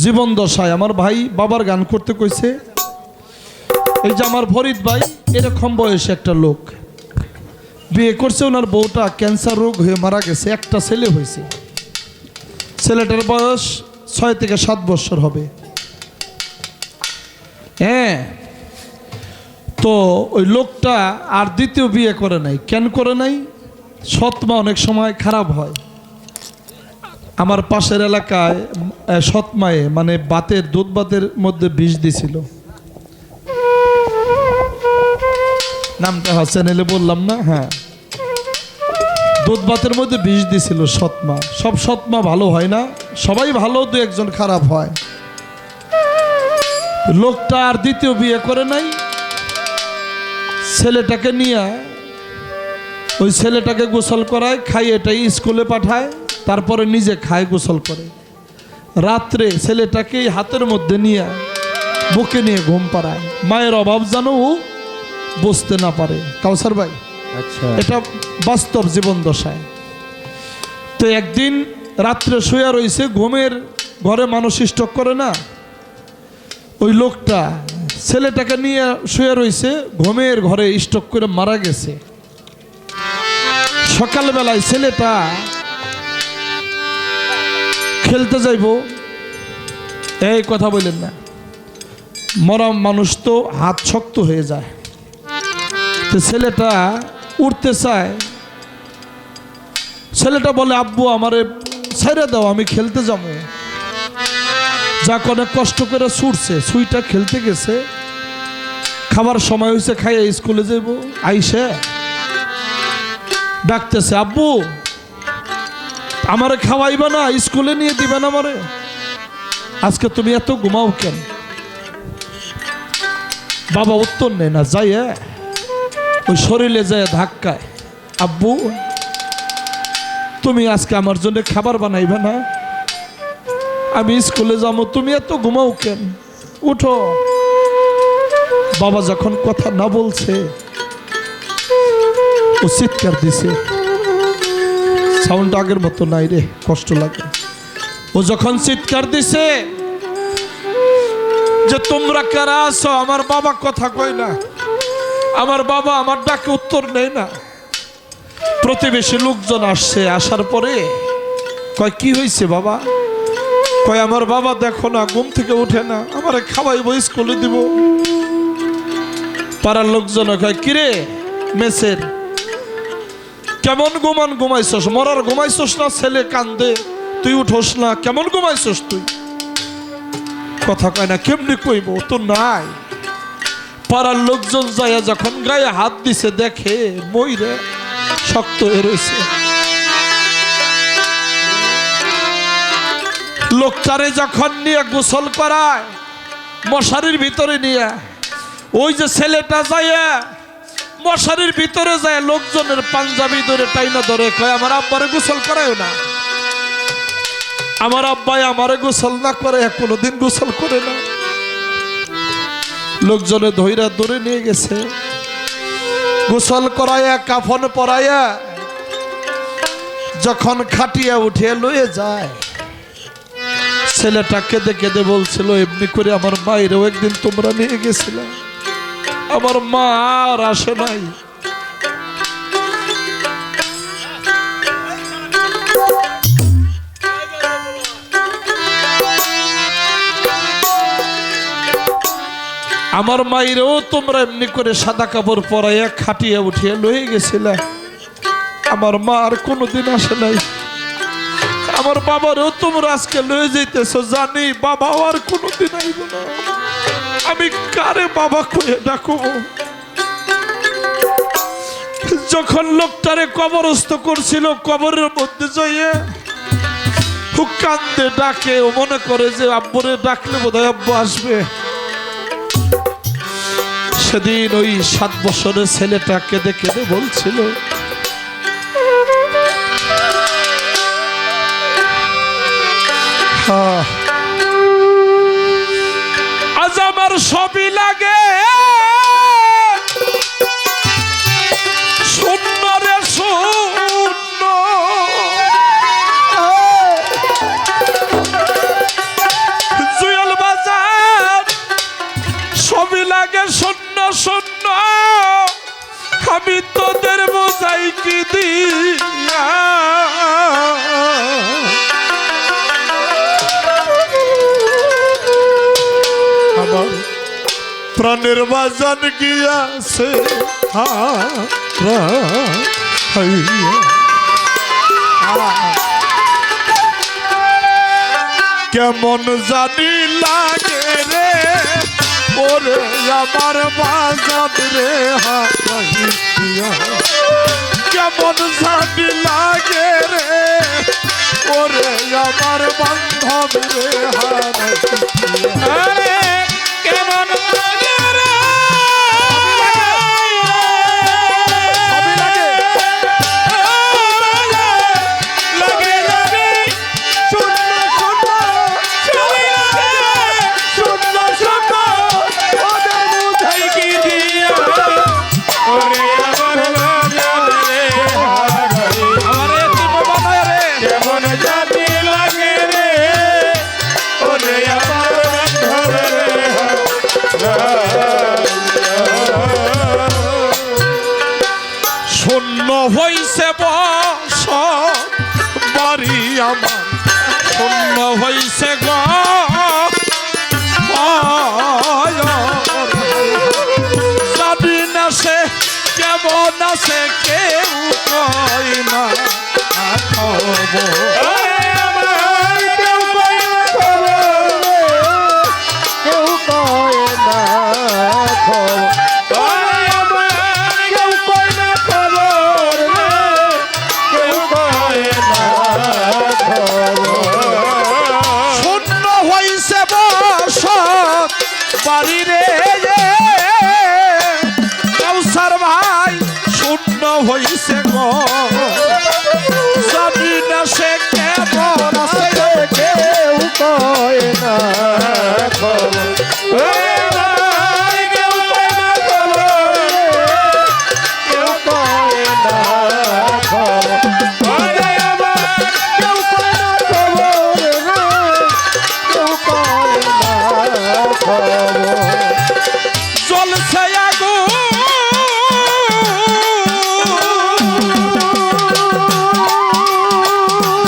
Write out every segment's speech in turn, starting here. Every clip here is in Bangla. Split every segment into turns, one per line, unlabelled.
জীবন দশায় আমার ভাই বাবার গান করতে কইছে। এই যে আমার ফরিদ ভাই এরকম বয়সে একটা লোক বিয়ে করছে, ওনার বউটা ক্যান্সার রোগ হয়ে মারা গেছে, একটা ছেলে হয়েছে, ছেলেটার বয়স 6 থেকে 7 বছর হবে। হ্যাঁ, তো ওই লোকটা আর দ্বিতীয় বিয়ে করে নাই। কেন করে নাই? সৎমা অনেক সময় খারাপ হয়। আমার পাশের এলাকায় সৎমায়ে মানে বাতের দুধ ভাতের মধ্যে বিষ দিছিল, নামটা চ্যানেলে বললাম না। হ্যাঁ, দুধ ভাতের মধ্যে বিষ দিছিল সৎমা। সব সৎমা ভালো হয় না, সবাই ভালো, দু একজন খারাপ হয়। লোকটা আর দ্বিতীয় বিয়ে করে নাই। ছেলেটাকে নিয়ে ওই ছেলেটাকে গোসল করায়, খাইয়ে এটাই স্কুলে পাঠায়, তারপরে নিজে খায়, গোসল করে। রাত্রে ছেলেটাকে হাতের মধ্যে নিয়ে বুকে নিয়ে ঘুম পাড়ায়। মায়ের অভাব যেন ও বুঝতে না পারে। কাউসার ভাই,
আচ্ছা,
এটা বাস্তব জীবন দশায়। তো একদিন রাত্রে শুয়ে রয়েছে, ঘুমের ঘরে মানুষ স্টক করে না, ওই লোকটা ছেলেটাকে নিয়ে শুয়ে রয়েছে, ঘুমের ঘরে স্টক করে মারা গেছে। সকালবেলায় ছেলেটা খেলতে যাইব, এই কথা বললেন না, মরা মানুষ তো হাত শক্ত হয়ে যায়। তো ছেলেটা উঠতে চায়, ছেলেটা বলে আব্বু আমারে ছেড়ে দাও, আমি খেলতে যাবো। যাক অনেক কষ্ট করে ছুটছে, ছুইটা খেলতে গেছে, খাবার সময় হয়েছে, খাইয়ে স্কুলে যাইব। আইসে ডাকতেছে, আব্বু আমারে খাওয়াইবা না, স্কুলে নিয়ে দিবে না আমারে, আজকে তুমি এত ঘুমাও কেন? বাবা উত্তর নেয় না, যাই ওই শরীরে যায় ধাক্কায়, আব্বু তুমি আজকে আমার জন্য খাবার বানাইবে না, আমি স্কুলে যাবো, তুমি এত ঘুমাও কেন, উঠো। বাবা যখন কথা না বলছে, ও চিৎকার দিছে, সাউন্ড আগের মতো নাই রে, কষ্ট লাগে। ও যখন চিৎকার দিছে যে তোমরা কারা আছো, আমার বাবা কথা কয় না, আমার বাবা আমার ডাকে উত্তর নেই না। প্রতিবেশী লোকজন আসছে, আসার পরে কয় কি হয়েছে বাবা? কয় আমার বাবা দেখো না, ঘুম থেকে উঠে না, আমারে খাওয়াইবো, স্কুলে দিব। পাড়ার লোকজন কয় কিরে মেসের কেমন ঘুমাইছস? মরার ঘুমাইছস না? ছেলে কান্দে, তুই উঠোস না, কেমন ঘুমাইছস তুই? কথা কয় না, কেমনি কইব, তো নাই। পাড়ার লোকজন যায় যখন গায়ে হাত দিছে, দেখে মইরে শক্ত হয়ে রয়েছে। লোকটারে যখন নিয়ে গোসল করায়, মশারির ভিতরে নিয়ে, ওই যে ছেলেটা যায় মশারির ভিতরে যায়, লোকজনের পাঞ্জাবি ধরে টাইনা ধরে কয় আমার আব্বারে গোসল করায় না, আমার আব্বাই আমারে গোসল না করে কোনোদিন গোসল করে না। লোকজনে ধইরা ধরে নিয়ে গেছে, গোসল করাইয়া কাফন পরাইয়া যখন খাটিয়া উঠিয়ে লয়ে যায়, ছেলেটা কেঁদে কেঁদে বলছিল এমনি করে আমার মায়েরও একদিন তোমরা নিয়ে গেছিলে, আমার মা আর আসে নাই। আমার মায়েরও তোমরা এমনি করে সাদা কাপড় পরাইয়া খাটিয়া উঠিয়ে লয়ে গেছিলে, আমার মা আর কোনোদিন আসে নাই। আমার বাবারও তোমরা আজকে লয়ে যাইতেছ, জানি বাবাও আর কোনোদিন আইব না, আমি কারে বাবা কয়ে ডাকবো? যখন লোকটারে কবরস্থ করছিল, কবরের মধ্যে যাইয়ে কান্দে ডাকে, ও মনে করে যে আব্বুরে ডাকলে বোধহয় আব্বু আসবে। সেদিন ওই 7 বছরের ছেলেটা কেঁদে কেঁদে বলছিল আজ আমার সবই লাগে শূন্য রে শূন্য, আমি তোদের বোঝাই কি দিয়া আমার প্রাণের বাজান গিয়াছে কেমন জানি লাগে রে ওরে আমার বাজান রে হাইয়া কেমন জানি লাগে রে ওরে আমার বান্ধব রে হাইয়া কেমন লাগে রে শূন্য হইছে বস বাড়ি আমার শূন্য হইছে জানি না সে কেমন আছে কেউ কয় না বাড়ি রে কাউসার ভাই শূন্য হইছে গো জানি না সে কেমন আছে কেউ কয় না জলছে আগুন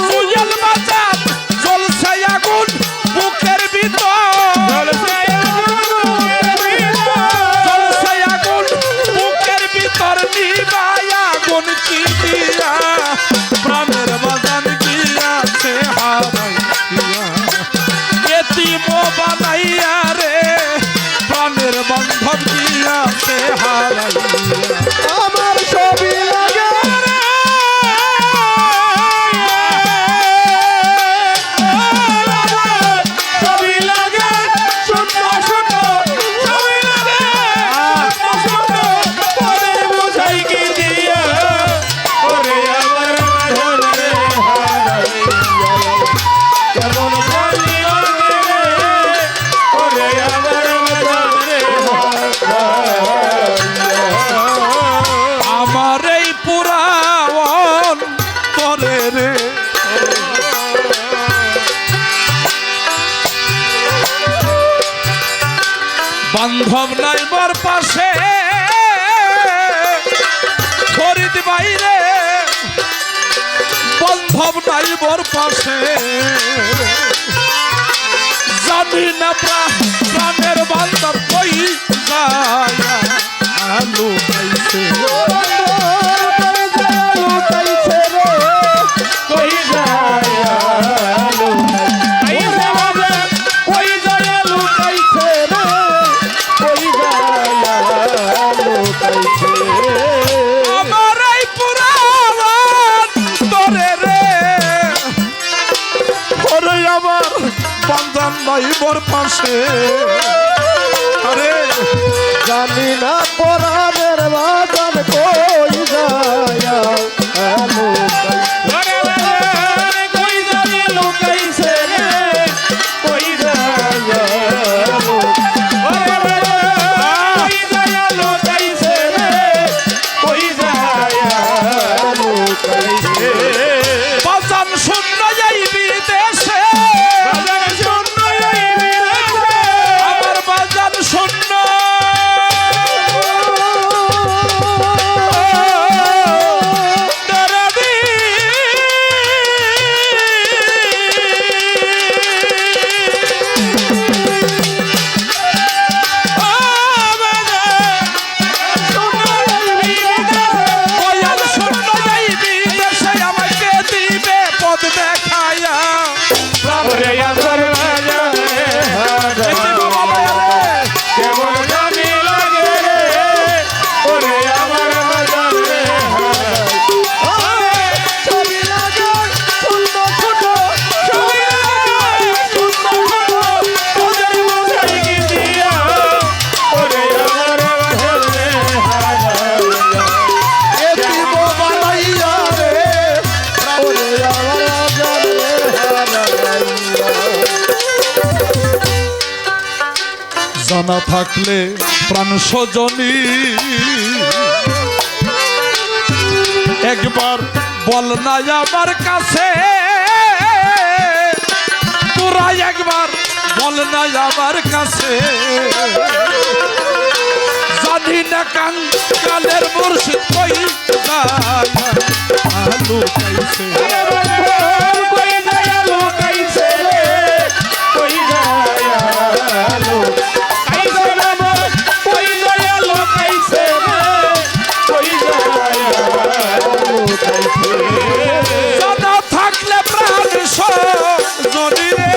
সুজল বাজার জলছে আগুন বুকের ভিতর জলছে আগুন বুকের ভিতর নিবাই আগুন কি দিয়া প্রাণের বাজান গিয়াছে হারাইয়া এতিম বানাইয়া রে প্রাণের বান্ধব গিয়াছে হারাইয়া আমার ছবি লাগে ছবি লাগে শূন্য শূন্য ছবি লাগে শূন্য পরে বোঝাই কি দিয়া ওরে আমার বাঁধন রে হারাইয়া কেমন ভালি লাগে ওরে আমার আমার এই পুরাণ করে রে বান্ধব নাইবার পাশে ফরিদ বাইরে বান্ধব নাইবার পাশে জানি না প্রাণের বান্ধব কই যায় আলু পাইছে কই যায় আলু পাইছে কই যায় আলু পাইছে রে কই যায় আলু পাইছে আমার এই পুরাণ তোরে রে ওরে আমার বান্ধব নাইবার পাশে আরে জানি না পরাণের বাজান কই যায় কই যায় লুকাইছে রে কই যায় কই যায় লুকাইছে রে কই যায় লুকাইছে বাজান শূন্য যাই বিদেশে বাজান শূন্য যাই বিদেশে আমার বাজান শূন্য জানা থাকলে প্রাণ সজনী একবার বল না আমার কাছে, তোরা একবার বল না আমার কাছে, জানি না কান কালের মুর্শিদ কই আলু কাইছে জানা থাকলে প্রাণ সজনী রে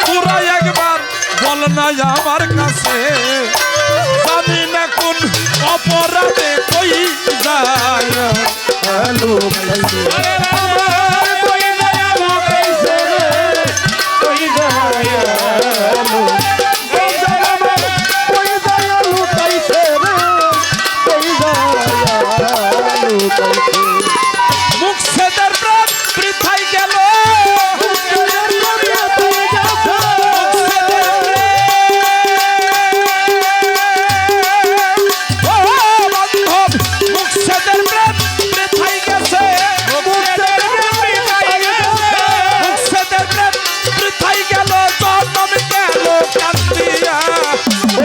তোরা একবার বল না আমার কাছে, জানি না কোন অপরাধে কই যায় আলু কাইছে মুখ সেদের প্রাণ বৃথাই গেল, মুখ সেদের প্রাণ বৃথাই গেছে, মুখ সেদের প্রাণ বৃথাই গেল, জনম গেল কান্দিয়া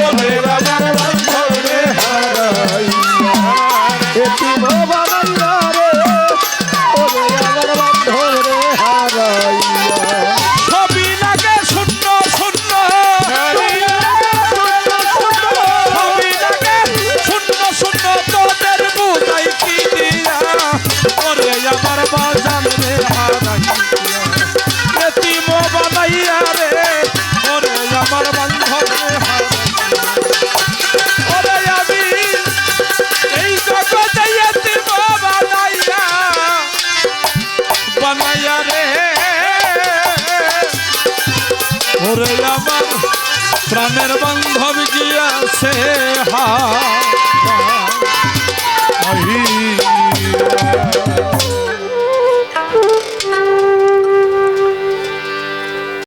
ওরে রাজার বান্ধবে হারাইয়া এতিম বানাইয়া রে ওরে রাজার বান্ধবে হারাইয়া সবই লাগে শূন্য শূন্য, সবই লাগে শূন্য শূন্য তোদের বুঝাই কি দিয়া ওরে আমার বাজান রে হারাইয়া এতিম বানাইয়া রে ওরে আমার বান্ধবে ওরে আমি এই জগতে এতিম বানাইয়া বানাইয়া রে ওরে আমার প্রাণের বান্ধব গিয়াছে হা